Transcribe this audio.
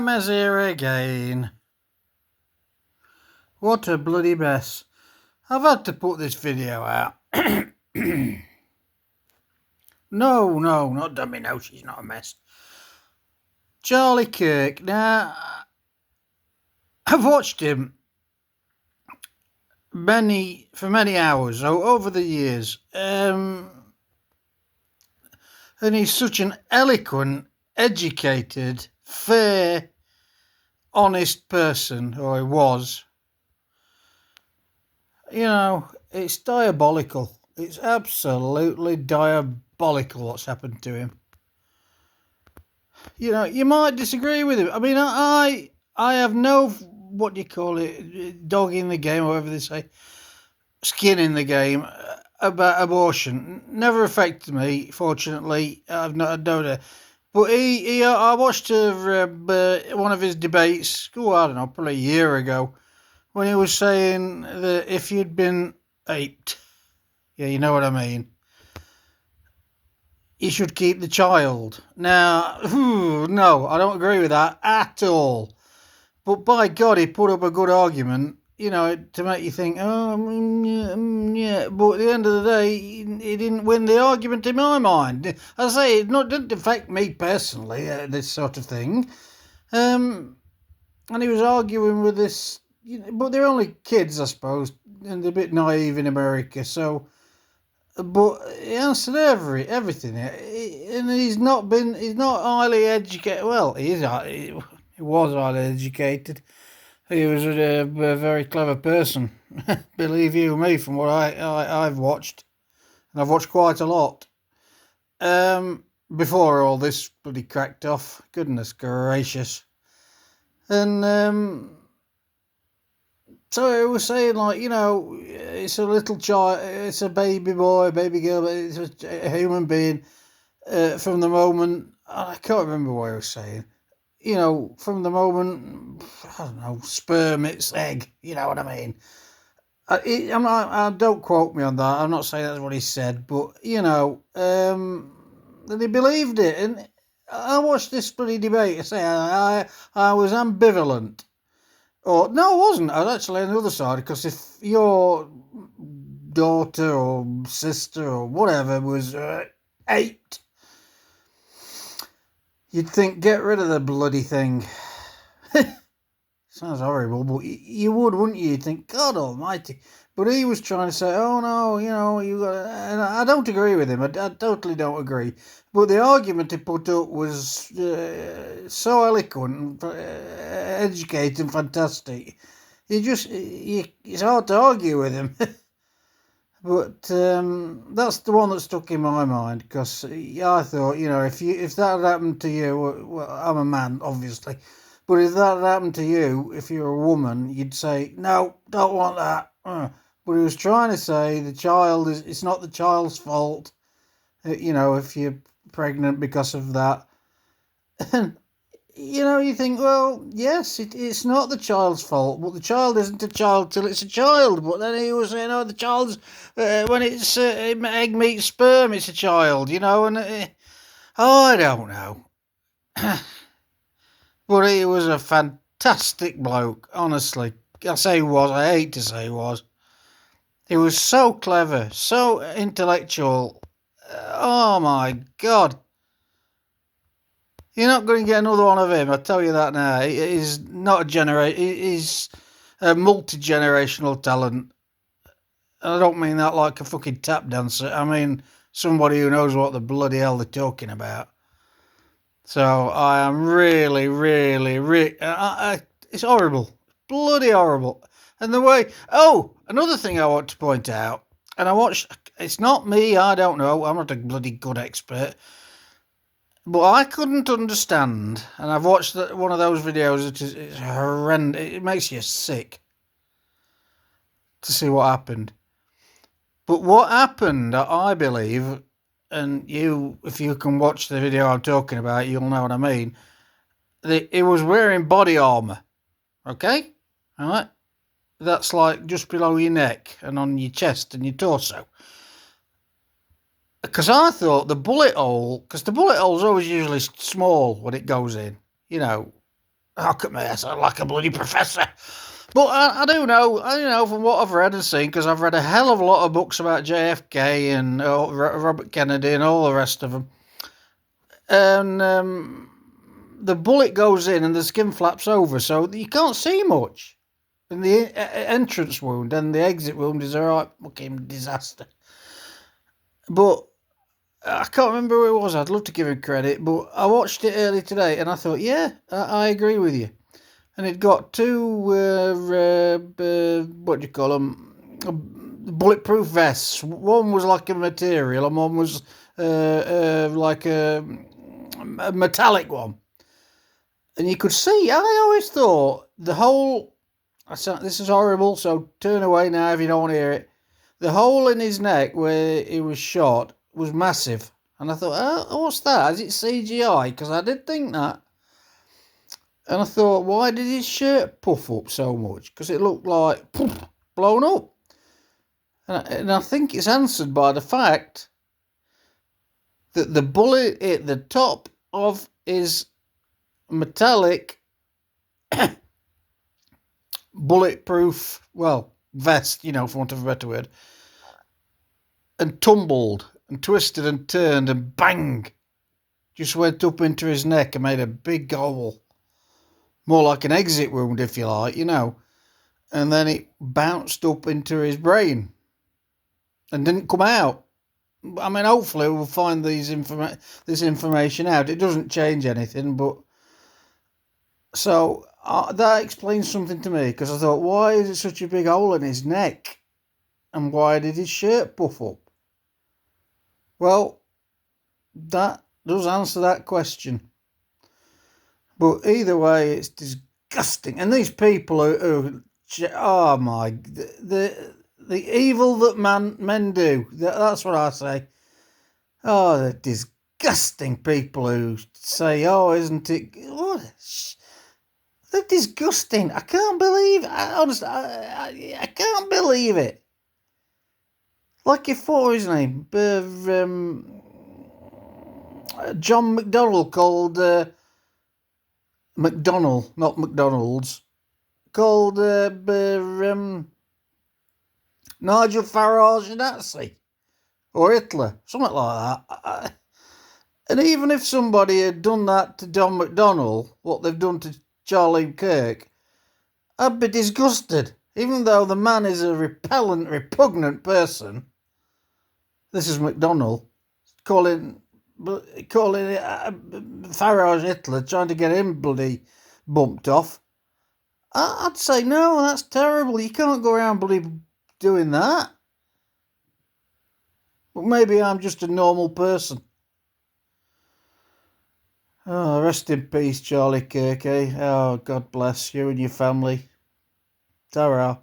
Dramas here again. What a bloody mess. I've had to put this video out. No, not dummy. No, she's not a mess. Charlie Kirk. Now, I've watched him for many hours over the years. And he's such an eloquent, educated, fair, honest person, or he was. You know, it's diabolical. It's absolutely diabolical what's happened to him. You know, you might disagree with him. I mean, I have no, what do you call it, dog in the game, or whatever they say, skin in the game about abortion. Never affected me, fortunately. I've not known it. But I watched one of his debates, I don't know, probably a year ago, when he was saying that if you'd been aped, yeah, you know what I mean, you should keep the child. Now, no, I don't agree with that at all. But by God, he put up a good argument, you know, to make you think, yeah. But at the end of the day, he didn't win the argument in my mind. As I say, it didn't affect me personally, this sort of thing. And he was arguing with this, but they're only kids, I suppose, and they're a bit naive in America, so... But he answered everything, and he's not highly educated. Well, he was highly educated. He was a very clever person, believe you me, from what I've watched, and I've watched quite a lot. Before all this bloody cracked off, goodness gracious, and so it was saying, like, you know, it's a little child, it's a baby boy, baby girl, but it's a human being from the moment, I can't remember what I was saying, you know, from the moment, I don't know, sperm, it's egg, you know what I mean? Don't quote me on that, I'm not saying that's what he said, but, you know, that he believed it, and I watched this bloody debate, I was ambivalent. Or, no, I wasn't. I was actually on the other side, because if your daughter or sister or whatever was 8, you'd think, get rid of the bloody thing. Sounds horrible, but you would, wouldn't you? You'd think, God almighty. But he was trying to say, oh no, you know, you got. And I don't agree with him. I totally don't agree. But the argument he put up was so eloquent, educated, and fantastic. It's hard to argue with him. But that's the one that stuck in my mind, because I thought, you know, if that had happened to you, well, I'm a man, obviously. But if that had happened to you, if you're a woman, you'd say, no, don't want that. But he was trying to say it's not the child's fault, you know, if you're pregnant because of that. And, you know, you think, well, yes, it's not the child's fault, but the child isn't a child till it's a child. But then he was saying, oh, the child's, when it's egg meets sperm, it's a child, you know, and I don't know. But he was a fantastic bloke, honestly. I say he was, I hate to say he was. He was so clever, so intellectual. Oh my God. You're not going to get another one of him, I tell you that now. He's not he's a multi-generational talent. I don't mean that like a fucking tap dancer. I mean somebody who knows what the bloody hell they're talking about. So I am really, it's horrible. Bloody horrible. And the way... Oh, another thing I want to point out, and it's not me, I don't know, I'm not a bloody good expert, but I couldn't understand, and I've watched one of those videos, it's horrendous, it makes you sick to see what happened. But what happened, I believe, and if you can watch the video I'm talking about, you'll know what I mean, he was wearing body armour, okay? All right? That's like just below your neck and on your chest and your torso. Because I thought the bullet hole, because the bullet hole's always usually small when it goes in, you know, How come I sound like a bloody professor? But I do know from what I've read and seen, because I've read a hell of a lot of books about JFK and Robert Kennedy and all the rest of them. And the bullet goes in and the skin flaps over, so you can't see much. And the entrance wound and the exit wound is a right fucking disaster. But I can't remember who it was. I'd love to give him credit, but I watched it early today and I thought, yeah, I agree with you. And it got two, what do you call them, bulletproof vests. One was like a material and one was like a metallic one. And you could see, I always thought the whole, this is horrible, so turn away now if you don't want to hear it. The hole in his neck where he was shot was massive. And I thought, oh, what's that? Is it CGI? Because I did think that. And I thought, why did his shirt puff up so much? Because it looked like poof, blown up. And I think it's answered by the fact that the bullet hit the top of his metallic bulletproof, vest, for want of a better word, and tumbled and twisted and turned and bang, just went up into his neck and made a big hole. More like an exit wound, if you like, And then it bounced up into his brain and didn't come out. I mean, hopefully we'll find this information out. It doesn't change anything, but... So that explains something to me, because I thought, why is it such a big hole in his neck? And why did his shirt puff up? Well, that does answer that question. But either way, it's disgusting. And these people who oh my, the evil that men do, that's what I say. Oh, the disgusting people who say, oh, isn't it... What? They're disgusting. I can't believe it. Honestly, I can't believe it. Like if, what was his name? John McDonnell called... McDonnell, not McDonald's, called Nigel Farage a Nazi or Hitler, something like that. And even if somebody had done that to Don McDonnell, what they've done to Charlie Kirk, I'd be disgusted. Even though the man is a repellent, repugnant person, this is McDonnell, calling Farage Hitler, trying to get him bloody bumped off. I'd say, no, that's terrible. You can't go around bloody doing that. But maybe I'm just a normal person. Oh, rest in peace, Charlie Kirk, eh? Oh, God bless you and your family. Ta-ra.